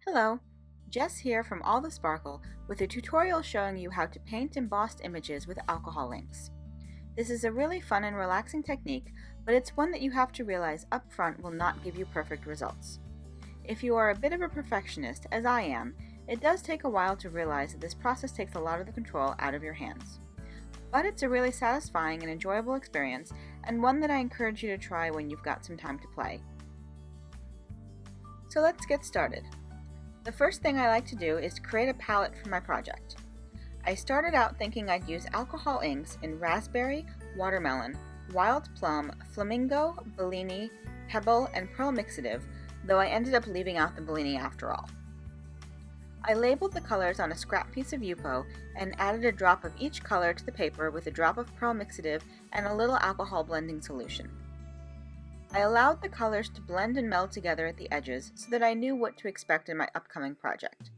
Hello, Jess here from All the Sparkle with a tutorial showing you how to paint embossed images with alcohol inks. This is a really fun and relaxing technique, but it's one that you have to realize up front will not give you perfect results. If you are a bit of a perfectionist, as I am, it does take a while to realize that this process takes a lot of the control out of your hands. But it's a really satisfying and enjoyable experience, and one that I encourage you to try when you've got some time to play. So let's get started. The first thing I like to do is create a palette for my project. I started out thinking I'd use alcohol inks in raspberry, watermelon, wild plum, flamingo, Bellini, pebble, and pearl mixative, though I ended up leaving out the Bellini after all. I labeled the colors on a scrap piece of Yupo and added a drop of each color to the paper with a drop of pearl mixative and a little alcohol blending solution. I allowed the colors to blend and meld together at the edges so that I knew what to expect in my upcoming project.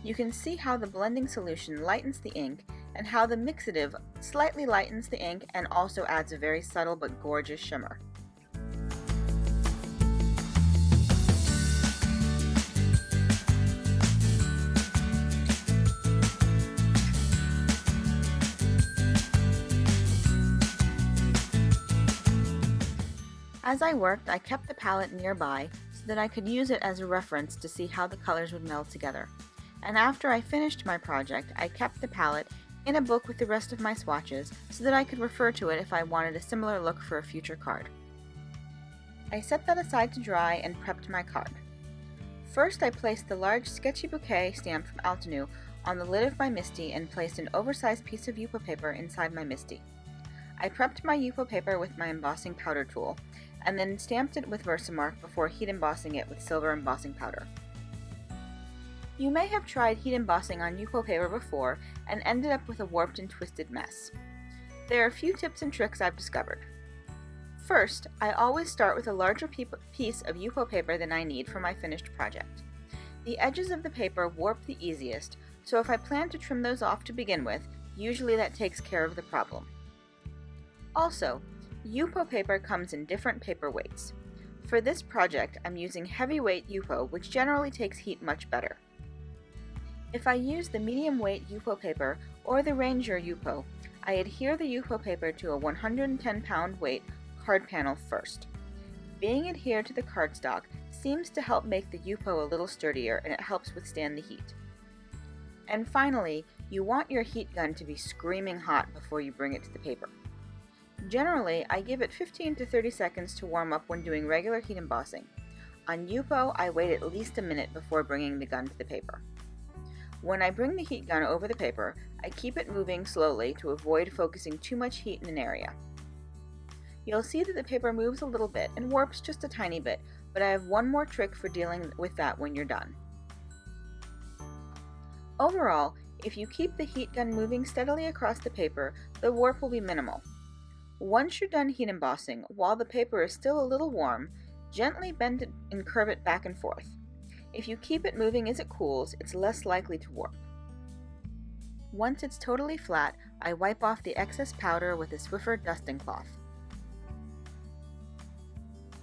You can see how the blending solution lightens the ink and how the mixative slightly lightens the ink and also adds a very subtle but gorgeous shimmer. As I worked, I kept the palette nearby so that I could use it as a reference to see how the colors would meld together. And after I finished my project, I kept the palette in a book with the rest of my swatches so that I could refer to it if I wanted a similar look for a future card. I set that aside to dry and prepped my card. First, I placed the large sketchy bouquet stamp from Altenew on the lid of my MISTI and placed an oversized piece of Yupo paper inside my MISTI. I prepped my Yupo paper with my embossing powder tool, and then stamped it with Versamark before heat embossing it with silver embossing powder. You may have tried heat embossing on Yupo paper before and ended up with a warped and twisted mess. There are a few tips and tricks I've discovered. First, I always start with a larger piece of Yupo paper than I need for my finished project. The edges of the paper warp the easiest, so if I plan to trim those off to begin with, usually that takes care of the problem. Also, Yupo paper comes in different paper weights. For this project, I'm using heavyweight Yupo, which generally takes heat much better. If I use the medium weight Yupo paper or the Ranger Yupo, I adhere the Yupo paper to a 110-pound weight card panel first. Being adhered to the cardstock seems to help make the Yupo a little sturdier, and it helps withstand the heat. And finally, you want your heat gun to be screaming hot before you bring it to the paper. Generally, I give it 15 to 30 seconds to warm up when doing regular heat embossing. On Yupo, I wait at least a minute before bringing the gun to the paper. When I bring the heat gun over the paper, I keep it moving slowly to avoid focusing too much heat in an area. You'll see that the paper moves a little bit and warps just a tiny bit, but I have one more trick for dealing with that when you're done. Overall, if you keep the heat gun moving steadily across the paper, the warp will be minimal. Once you're done heat embossing, while the paper is still a little warm, gently bend it and curve it back and forth. If you keep it moving as it cools, it's less likely to warp. Once it's totally flat, I wipe off the excess powder with a Swiffer dusting cloth.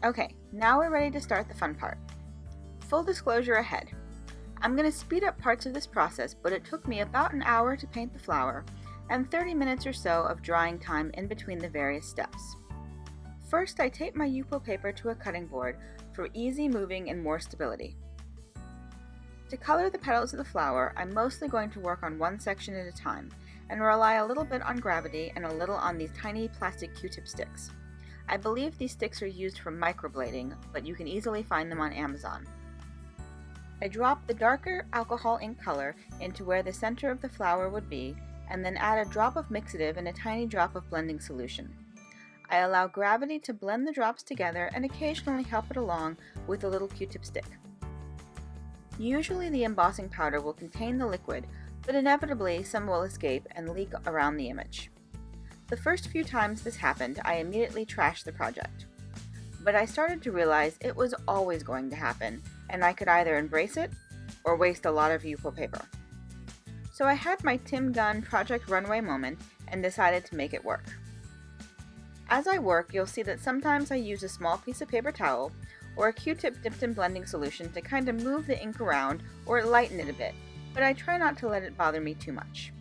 Okay, now we're ready to start the fun part. Full disclosure ahead. I'm going to speed up parts of this process, but it took me about an hour to paint the flower, and 30 minutes or so of drying time in between the various steps. First, I tape my Yupo paper to a cutting board for easy moving and more stability. To color the petals of the flower, I'm mostly going to work on one section at a time, and rely a little bit on gravity and a little on these tiny plastic Q-tip sticks. I believe these sticks are used for microblading, but you can easily find them on Amazon. I drop the darker alcohol ink color into where the center of the flower would be, and then add a drop of mixative and a tiny drop of blending solution. I allow gravity to blend the drops together and occasionally help it along with a little Q-tip stick. Usually the embossing powder will contain the liquid, but inevitably some will escape and leak around the image. The first few times this happened, I immediately trashed the project. But I started to realize it was always going to happen, and I could either embrace it or waste a lot of Yupo paper. So I had my Tim Gunn Project Runway moment and decided to make it work. As I work, you'll see that sometimes I use a small piece of paper towel, or a Q-tip dipped in blending solution to kind of move the ink around or lighten it a bit, but I try not to let it bother me too much.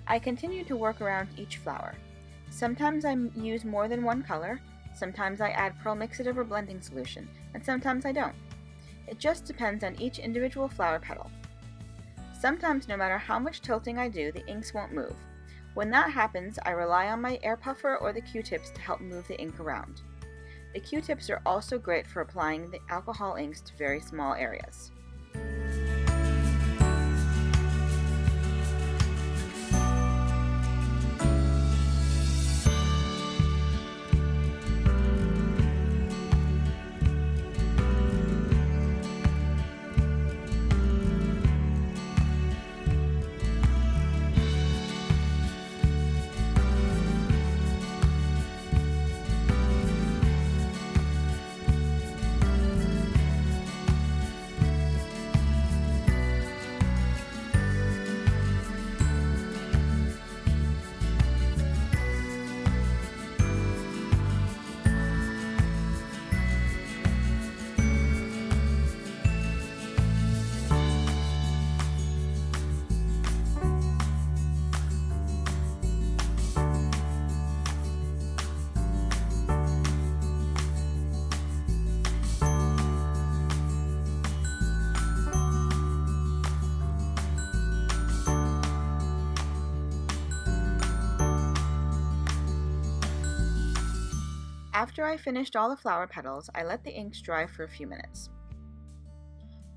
I continue to work around each flower. Sometimes I use more than one color, sometimes I add pearl mixative or blending solution, and sometimes I don't. It just depends on each individual flower petal. Sometimes, no matter how much tilting I do, the inks won't move. When that happens, I rely on my air puffer or the Q-tips to help move the ink around. The Q-tips are also great for applying the alcohol inks to very small areas. After I finished all the flower petals, I let the inks dry for a few minutes.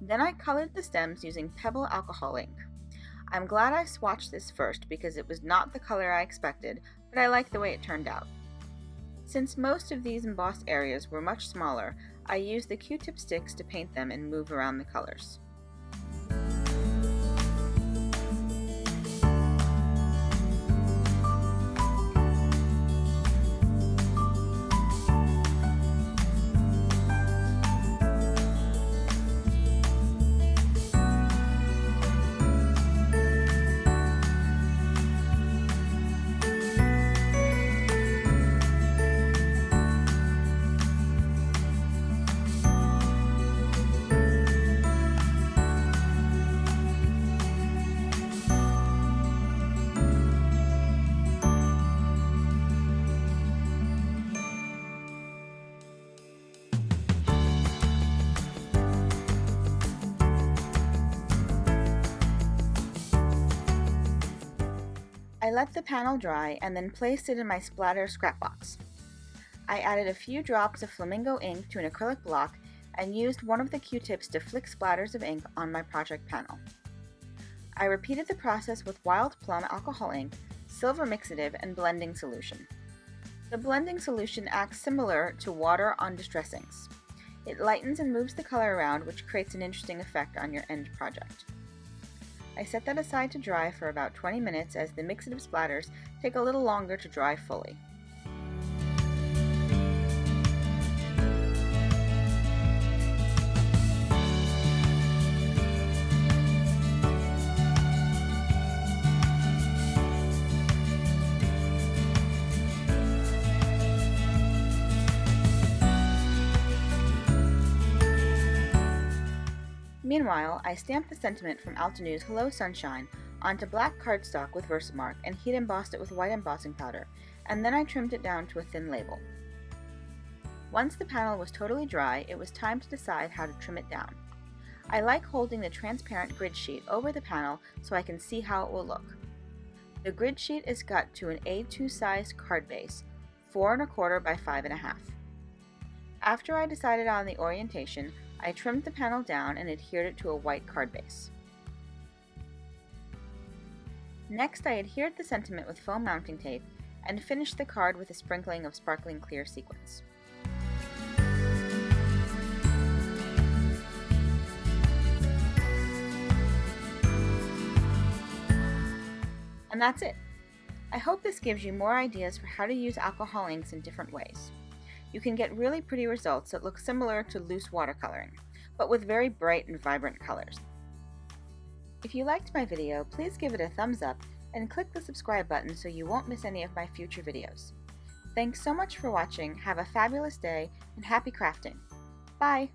Then I colored the stems using PEBBLE alcohol ink. I'm glad I swatched this first because it was not the color I expected, but I like the way it turned out. Since most of these embossed areas were much smaller, I used the Q-tip sticks to paint them and move around the colors. I let the panel dry and then placed it in my splatter scrap box. I added a few drops of flamingo ink to an acrylic block and used one of the Q-tips to flick splatters of ink on my project panel. I repeated the process with wild plum alcohol ink, silver mixative, and blending solution. The blending solution acts similar to water on distress inks. It lightens and moves the color around, which creates an interesting effect on your end project. I set that aside to dry for about 20 minutes as the mixative splatters take a little longer to dry fully. Meanwhile, I stamped the sentiment from Altenew's Hello Sunshine onto black cardstock with Versamark and heat embossed it with white embossing powder, and then I trimmed it down to a thin label. Once the panel was totally dry, it was time to decide how to trim it down. I like holding the transparent grid sheet over the panel so I can see how it will look. The grid sheet is cut to an A2 sized card base, 4 1/4 by 5 1/2. After I decided on the orientation, I trimmed the panel down and adhered it to a white card base. Next, I adhered the sentiment with foam mounting tape and finished the card with a sprinkling of sparkling clear sequins. And that's it. I hope this gives you more ideas for how to use alcohol inks in different ways. You can get really pretty results that look similar to loose watercoloring, but with very bright and vibrant colors. If you liked my video, please give it a thumbs up and click the subscribe button so you won't miss any of my future videos. Thanks so much for watching, have a fabulous day, and happy crafting! Bye!